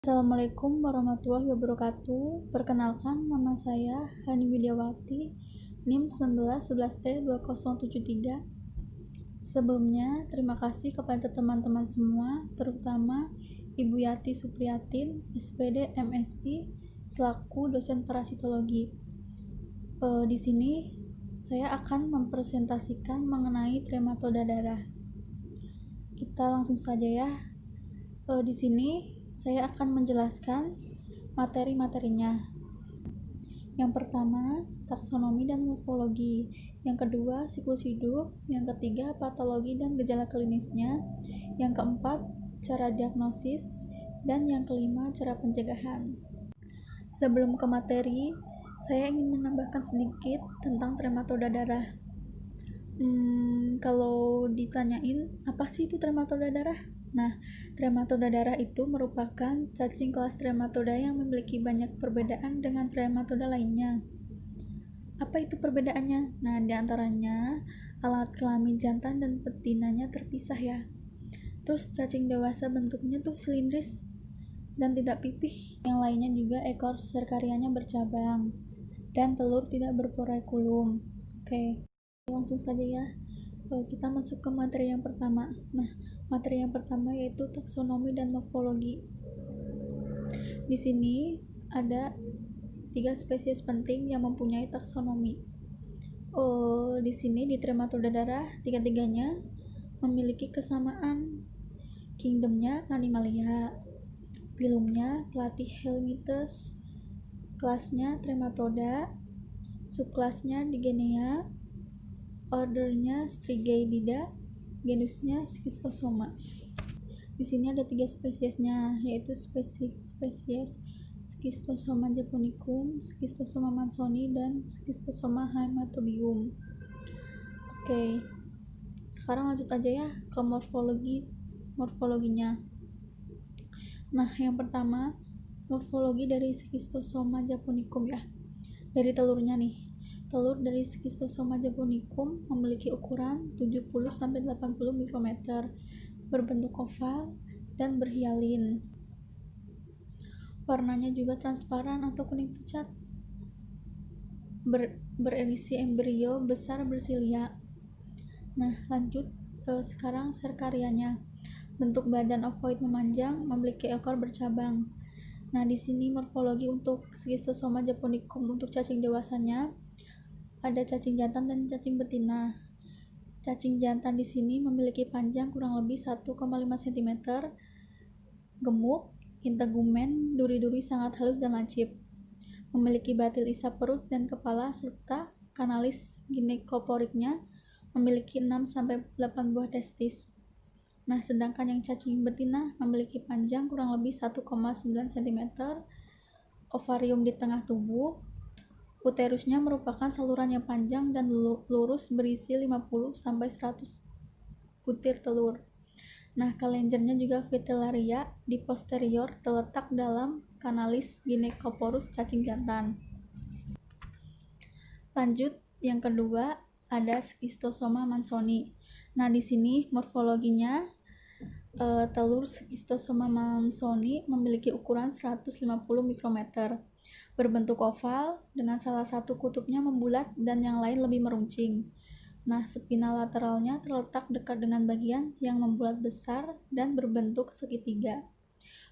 Assalamualaikum warahmatullahi wabarakatuh. Perkenalkan, nama saya Hani Widiawati, NIM 1911E2073. Sebelumnya, terima kasih kepada teman-teman semua, terutama Ibu Yati Supriyatin, SPD MSI, selaku dosen parasitologi. Di sini saya akan mempresentasikan mengenai trematoda darah. Kita langsung saja ya. Di sini saya akan menjelaskan materi-materinya. Yang pertama, taksonomi dan morfologi. Yang kedua, siklus hidup. Yang ketiga, patologi dan gejala klinisnya. Yang keempat, cara diagnosis. Dan yang kelima, cara pencegahan. Sebelum ke materi, saya ingin menambahkan sedikit tentang trematoda darah. Kalau ditanyain, apa sih itu trematoda darah? Nah, trematoda darah itu merupakan cacing kelas trematoda yang memiliki banyak perbedaan dengan trematoda lainnya. Apa itu perbedaannya? Nah, diantaranya alat kelamin jantan dan betinanya terpisah ya. Terus cacing dewasa bentuknya tuh silindris dan tidak pipih. Yang lainnya juga ekor serkarianya bercabang dan telur tidak berporekulum. Oke, langsung saja ya. Kita masuk ke materi yang pertama. Nah, materi yang pertama yaitu taksonomi dan morfologi. Di sini ada 3 spesies penting yang mempunyai taksonomi. Di sini di trematoda darah, tiga-tiganya memiliki kesamaan. Kingdomnya Animalia, filumnya Platyhelminthes, kelasnya Trematoda, subkelasnya Digenea, ordernya Strigaidida, genusnya Schistosoma. Di sini ada 3 spesiesnya, yaitu spesies Schistosoma japonicum, Schistosoma mansoni, dan Schistosoma haematobium. Oke, sekarang lanjut aja ya ke morfologinya. Nah, yang pertama, morfologi dari Schistosoma japonicum ya. Dari telurnya nih. Telur dari Schistosoma japonicum memiliki ukuran 70-80 mikrometer, berbentuk oval dan berhialin. Warnanya juga transparan atau kuning pucat. Berisi embrio besar bersilia. Nah, lanjut sekarang serkarianya. Bentuk badan ovoid memanjang, memiliki ekor bercabang. Nah, di sini morfologi untuk Schistosoma japonicum untuk cacing dewasanya ada cacing jantan dan cacing betina. Cacing jantan di sini memiliki panjang kurang lebih 1,5 cm, gemuk, integumen, duri-duri sangat halus dan lancip. Memiliki batil isap perut dan kepala serta kanalis ginekoporiknya memiliki 6-8 buah testis. Nah, sedangkan yang cacing betina memiliki panjang kurang lebih 1,9 cm, ovarium di tengah tubuh. Uterusnya merupakan saluran yang panjang dan lurus berisi 50-100 butir telur. Nah, kelenjernya juga vitellaria di posterior terletak dalam kanalis ginecoporus cacing jantan. Lanjut, yang kedua ada Schistosoma mansoni. Nah, di sini morfologinya telur Schistosoma mansoni memiliki ukuran 150 mikrometer. Berbentuk oval dengan salah satu kutubnya membulat dan yang lain lebih meruncing. Nah, spina lateralnya terletak dekat dengan bagian yang membulat besar dan berbentuk segitiga.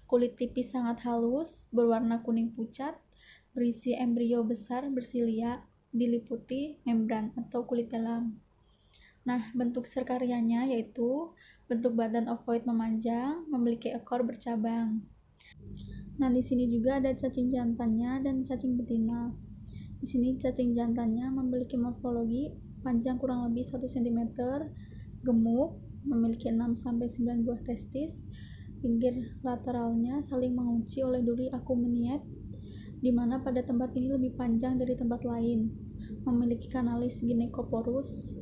Kulit tipis sangat halus, berwarna kuning pucat, berisi embrio besar bersilia, diliputi membran atau kulit dalam. Nah, bentuk serkarianya yaitu bentuk badan ovoid memanjang, memiliki ekor bercabang. Nah, di sini juga ada cacing jantannya dan cacing betina. Di sini cacing jantannya memiliki morfologi panjang kurang lebih 1 cm, gemuk, memiliki 6-9 buah testis. Pinggir lateralnya saling mengunci oleh duri acuminate, di mana pada tempat ini lebih panjang dari tempat lain. Memiliki kanalis ginecoporus.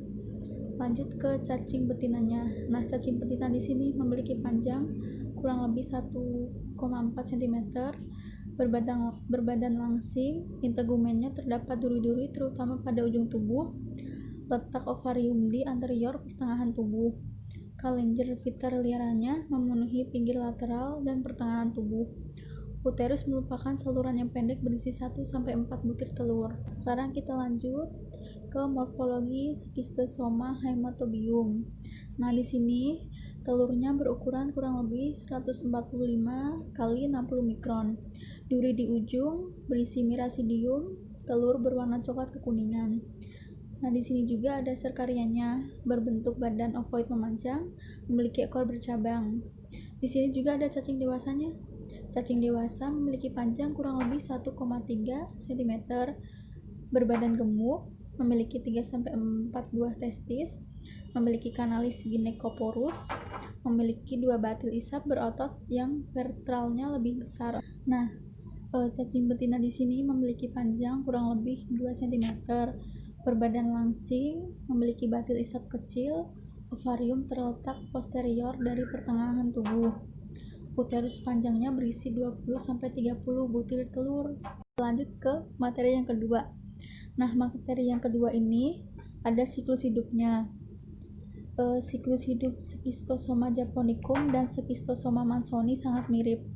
Lanjut ke cacing betinanya. Nah, cacing betina di sini memiliki panjang kurang lebih 1,4 cm, berbadan langsing, integumennya terdapat duri-duri terutama pada ujung tubuh, letak ovarium di anterior pertengahan tubuh. Kelenjer vitellaranya memenuhi pinggir lateral dan pertengahan tubuh. Uterus merupakan saluran yang pendek berisi 1-4 butir telur. Sekarang kita lanjut ke morfologi skistosoma hematobium. Nah, di sini telurnya berukuran kurang lebih 145 kali 60 mikron. Duri di ujung berisi mirasidium, telur berwarna coklat kekuningan. Nah, di sini juga ada serkarianya, berbentuk badan ovoid memanjang, memiliki ekor bercabang. Di sini juga ada cacing dewasanya. Cacing dewasa memiliki panjang kurang lebih 1,3 cm, berbadan gemuk, memiliki 3-4 buah testis, memiliki kanalis ginecoporus, memiliki 2 batil isap berotot yang ventralnya lebih besar. Nah, cacing betina di sini memiliki panjang kurang lebih 2 cm, berbadan langsing, memiliki batil isap kecil, ovarium terletak posterior dari pertengahan tubuh. Uterus panjangnya berisi 20-30 butir telur. Lanjut ke materi yang kedua. Nah, materi yang kedua ini ada siklus hidupnya. Siklus hidup Schistosoma japonicum dan Schistosoma mansoni sangat mirip.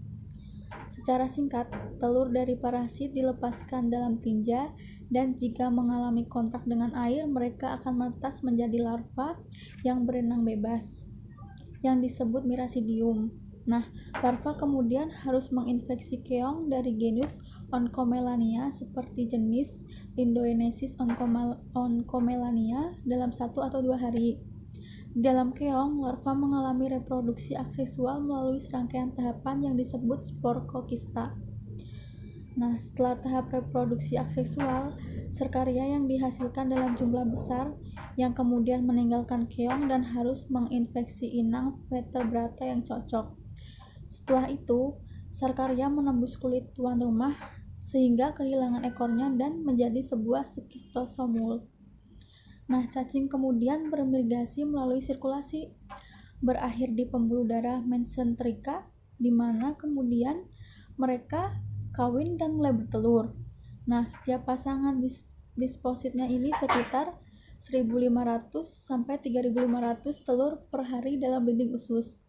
Secara singkat, telur dari parasit dilepaskan dalam tinja dan jika mengalami kontak dengan air, mereka akan menetas menjadi larva yang berenang bebas, yang disebut mirasidium. Nah, larva kemudian harus menginfeksi keong dari genus Oncomelania seperti jenis Lindoenesis oncomelania dalam 1 atau 2 hari. Di dalam keong, larva mengalami reproduksi akseksual melalui serangkaian tahapan yang disebut sporokista. Nah, setelah tahap reproduksi akseksual, serkaria yang dihasilkan dalam jumlah besar yang kemudian meninggalkan keong dan harus menginfeksi inang vertebrata yang cocok. Setelah itu, serkaria menembus kulit tuan rumah sehingga kehilangan ekornya dan menjadi sebuah skistosomul. Nah, cacing kemudian bermigrasi melalui sirkulasi, berakhir di pembuluh darah mesenterika, di mana kemudian mereka kawin dan mulai bertelur. Nah, setiap pasangan dispositnya ini sekitar 1.500 sampai 3.500 telur per hari dalam dinding usus.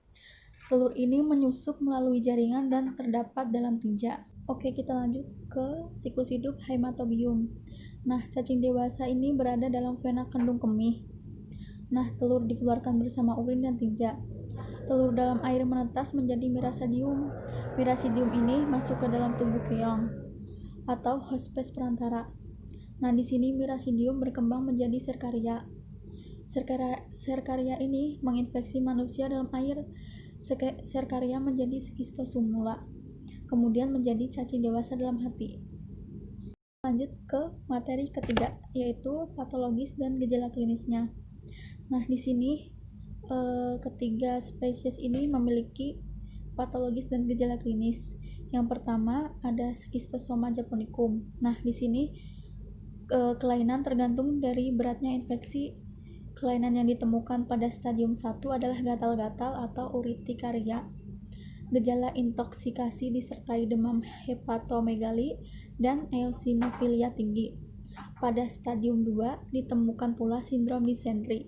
Telur ini menyusup melalui jaringan dan terdapat dalam tinja. Oke, kita lanjut ke siklus hidup hematobium. Nah, cacing dewasa ini berada dalam vena kandung kemih. Nah, telur dikeluarkan bersama urin dan tinja. Telur dalam air menetas menjadi mirasidium. Mirasidium ini masuk ke dalam tubuh keong atau hospes perantara. Nah, di sini mirasidium berkembang menjadi serkaria. Serkaria ini menginfeksi manusia dalam air. Serkaria menjadi skistosumula, kemudian menjadi cacing dewasa dalam hati. Lanjut ke materi ketiga, yaitu patologis dan gejala klinisnya. Nah, di sini ketiga spesies ini memiliki patologis dan gejala klinis. Yang pertama ada Schistosoma japonicum. Nah, di sini kelainan tergantung dari beratnya infeksi. Kelainan yang ditemukan pada stadium 1 adalah gatal-gatal atau urtikaria. Gejala intoksikasi disertai demam hepatomegali dan eosinofilia tinggi. Pada stadium 2 ditemukan pula sindrom disentri.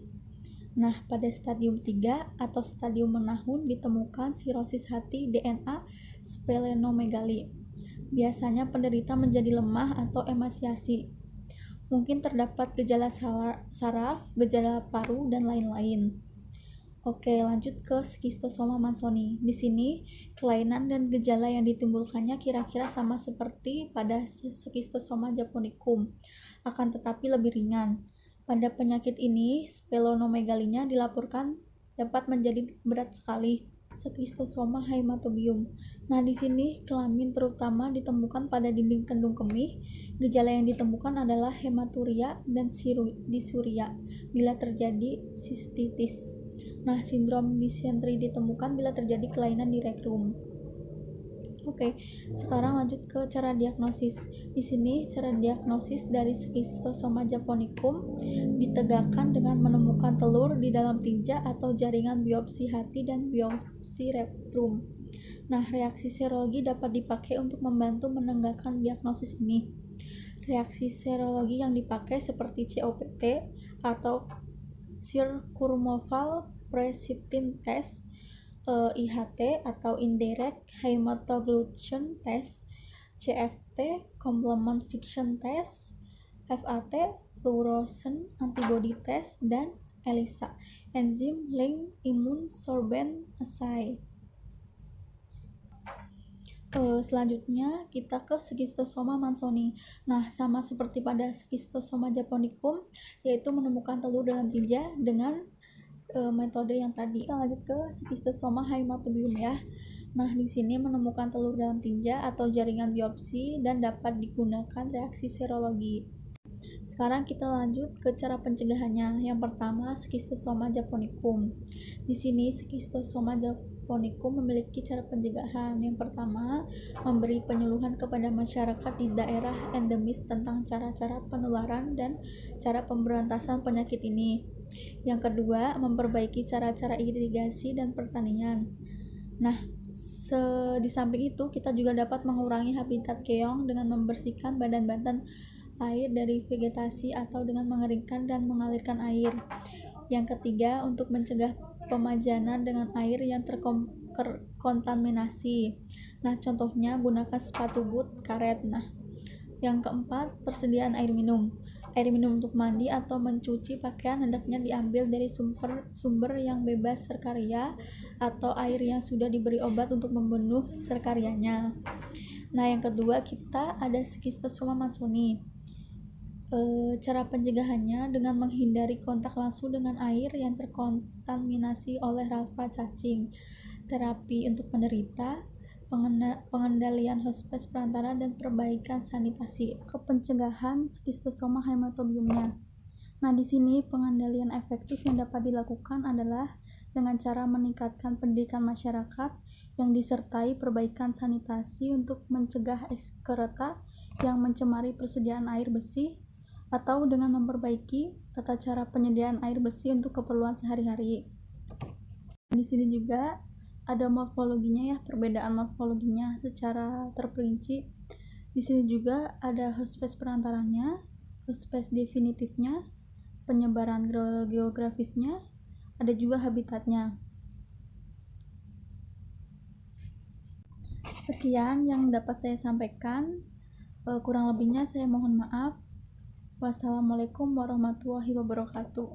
Nah, pada stadium 3 atau stadium menahun ditemukan sirosis hati DNA splenomegali. Biasanya penderita menjadi lemah atau emasiasi. Mungkin terdapat gejala saraf, gejala paru, dan lain-lain. Oke, lanjut ke Schistosoma mansoni. Di sini, kelainan dan gejala yang ditimbulkannya kira-kira sama seperti pada Schistosoma japonicum, akan tetapi lebih ringan. Pada penyakit ini, splenomegalia dilaporkan dapat menjadi berat sekali. Schistosoma hematobium. Nah, di sini kelamin terutama ditemukan pada dinding kandung kemih. Gejala yang ditemukan adalah hematuria dan disuria bila terjadi sistitis. Nah, sindrom disentri ditemukan bila terjadi kelainan di rektum. Oke, sekarang lanjut ke cara diagnosis. Di sini cara diagnosis dari Schistosoma japonicum ditegakkan dengan menemukan telur di dalam tinja atau jaringan biopsi hati dan biopsi rektum. Nah, reaksi serologi dapat dipakai untuk membantu menegakkan diagnosis ini. Reaksi serologi yang dipakai seperti COPT atau Circumloval Precipitin Test, IHT atau Indirect Hematogluttion Test, CFT Complement Fiction Test, FAT Fluorescent Antibody Test, dan ELISA Enzyme Linked Immune Sorbent Assay. Selanjutnya kita ke Schistosoma mansoni. Nah, sama seperti pada Schistosoma japonicum, yaitu menemukan telur dalam tinja dengan metode yang tadi. Kita lanjut ke Schistosoma haematobium ya. Nah, di sini menemukan telur dalam tinja atau jaringan biopsi dan dapat digunakan reaksi serologi. Sekarang kita lanjut ke cara pencegahannya. Yang pertama, Schistosoma japonicum. Di sini Schistosoma japonicum memiliki cara pencegahan. Yang pertama, memberi penyuluhan kepada masyarakat di daerah endemis tentang cara-cara penularan dan cara pemberantasan penyakit ini. Yang kedua, memperbaiki cara-cara irigasi dan pertanian. Nah, di samping itu kita juga dapat mengurangi habitat keong dengan membersihkan badan-badan air dari vegetasi atau dengan mengeringkan dan mengalirkan air. Yang ketiga, untuk mencegah pemajanan dengan air yang terkontaminasi. Nah, contohnya gunakan sepatu boot karet. Nah, yang keempat, persediaan air minum. Air minum untuk mandi atau mencuci pakaian hendaknya diambil dari sumber yang bebas serkaria atau air yang sudah diberi obat untuk membunuh serkarianya. Nah, yang kedua kita ada Schistosoma mansoni. Cara pencegahannya dengan menghindari kontak langsung dengan air yang terkontaminasi oleh larva cacing, terapi untuk penderita, pengendalian hospes perantara, dan perbaikan sanitasi. Pencegahan Schistosoma haematobiumnya. Nah, di sini pengendalian efektif yang dapat dilakukan adalah dengan cara meningkatkan pendidikan masyarakat yang disertai perbaikan sanitasi untuk mencegah ekskreta yang mencemari persediaan air bersih, atau dengan memperbaiki tata cara penyediaan air bersih untuk keperluan sehari-hari. Di sini juga ada morfologinya ya, perbedaan morfologinya secara terperinci. Di sini juga ada hospes perantaranya, hospes definitifnya, penyebaran geografisnya, ada juga habitatnya. Sekian yang dapat saya sampaikan. Kurang lebihnya saya mohon maaf. Wassalamualaikum warahmatullahi wabarakatuh.